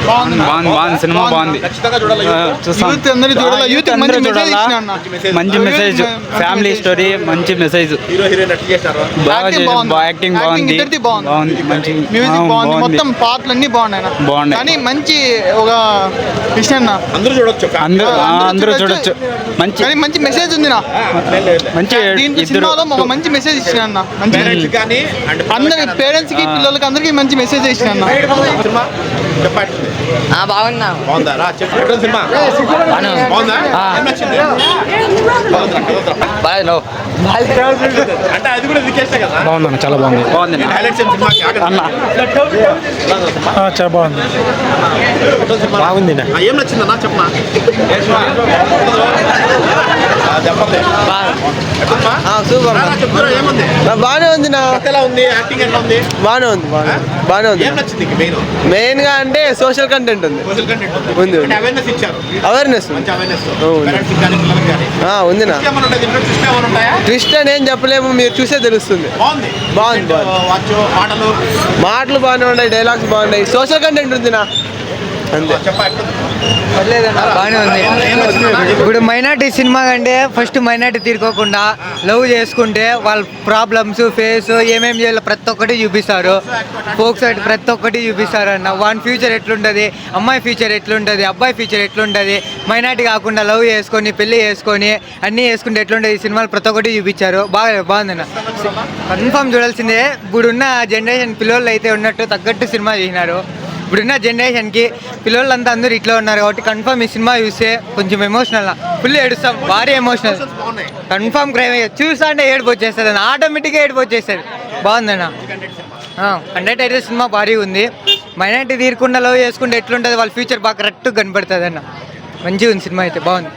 బాగుంది సినిమా బాగుంది. మంచి మెసేజ్, ఫ్యామిలీ స్టోరీ, మంచి మెసేజ్. యాక్టింగ్ బాగుంది, మ్యూజిక్ బాగుంది, మొత్తం పాటలు అన్ని బాగున్నాయి. కానీ మంచి ఒక విషయం అందరూ చూడొచ్చు. మంచి మెసేజ్ ఉంది మంచి సినిమాలో ఒక మంచి మెసేజ్ ఇచ్చిన అందరి పేరెంట్స్ కి పిల్లలకి అందరికి మంచి మెసేజ్ ఇచ్చిన బాగుంది, చాలా బాగుంది. చాలా బాగుంది. బాగుంది. ఏం నచ్చిందన్నా చెప్పమా. బాగానే ఉంది నా. బాగానే ఉంది. మెయిన్ గా అంటే సోషల్ కంటెంట్ ఉంది. అవేర్నెస్ ఉంది నా. ట్విస్ట్ అని ఏం చెప్పలేము, మీరు చూసే తెలుస్తుంది. బాగుంది. మాటలు బాగానే ఉన్నాయి, డైలాగ్స్ బాగున్నాయి, సోషల్ కంటెంట్ ఉంది నా. బాగానే ఉంది. ఇప్పుడు మైనార్టీ సినిమా కంటే ఫస్ట్ మైనార్టీ తీరుకోకుండా లవ్ చేసుకుంటే వాళ్ళ ప్రాబ్లమ్స్ ఫేస్ ఏమేమి చేయాలో ప్రతి ఒక్కటి చూపిస్తారు. ఫోక్ సైడ్ ప్రతి ఒక్కటి చూపిస్తారు అన్న. వాన్ ఫ్యూచర్ ఎట్లుంటుంది, అమ్మాయి ఫ్యూచర్ ఎట్లుంటుంది, అబ్బాయి ఫ్యూచర్ ఎట్లుంటుంది, మైనార్టీ కాకుండా లవ్ చేసుకొని పెళ్లి చేసుకొని అన్నీ చేసుకుంటే ఎట్లుంటుంది ఈ సినిమాలు ప్రతి ఒక్కటి చూపించారు. బాగుందన్న, కన్ఫామ్ చూడాల్సిందే. ఇప్పుడున్న జనరేషన్ పిల్లలు అయితే ఉన్నట్టు తగ్గట్టు సినిమా చేసినారు. ఇప్పుడున్న జనరేషన్కి పిల్లలంతా అందరూ ఇట్లా ఉన్నారు కాబట్టి కన్ఫర్మ్ ఈ సినిమా చూస్తే కొంచెం ఎమోషనల్, ఫుల్ ఏడుస్తాం, భారీ ఎమోషనల్. కన్ఫర్మ్ క్రైమ్ చూస్తా అంటే ఏడుపు వచ్చేస్తుంది అన్న, ఆటోమేటిక్గా ఏడుపు వచ్చేస్తుంది. బాగుందన్న, కంటెంట్ అయితే సినిమా భారీ ఉంది. మైనార్టీ తీరకుండా లవ్ చేసుకుంటే ఎట్లుంటుంది వాళ్ళ ఫ్యూచర్ బాగా కరెక్ట్గా కనపడుతుంది అన్న. మంచిగా ఉంది సినిమా అయితే, బాగుంది.